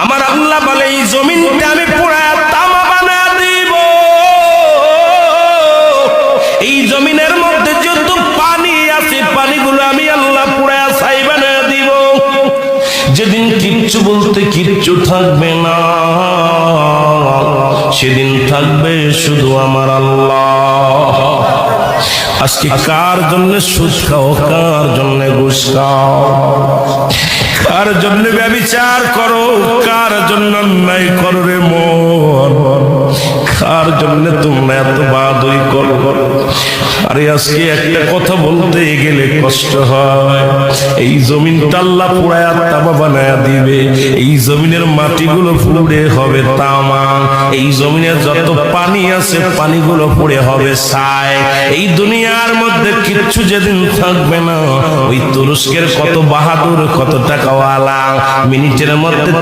আমার আল্লাহ বলে এই জমিনটা আমি পুরা তামা বানায় দিব। এই জমিনের মধ্যে যত পানি আছে পানিগুলো আমি আল্লাহ পুরা ছাই বানায় দিব। যেদিন কিচ্ছু বলতে কিচ্ছু থাকবে না, সেদিন থাকবে শুধু আমার আল্লাহ। আজকে কার জন্য সুদ খাও, কার জন্য ঘুষ খাও, কার জন্য ব্যভিচার করো, কার জন্য অন্যায় করো রে মন, কার জন্য তোমরা এত বাদই করো। আরে আজকে একটা কথা বলতে গেলে কষ্ট হয়। এই জমিনটা আল্লাহ পুরায়া তামা বানায়া দিবে। এই জমিনের মাটিগুলো পুড়ে হবে তামা। এই জমিনে যত পানি আছে পানিগুলো পুড়ে হবে ছাই। এই দুনিয়ার মধ্যে কিচ্ছু যেদিন থাকবে না, ওই তুরস্কের কত বাহাদুর, কত টাকাওয়ালা মিনিটের মধ্যে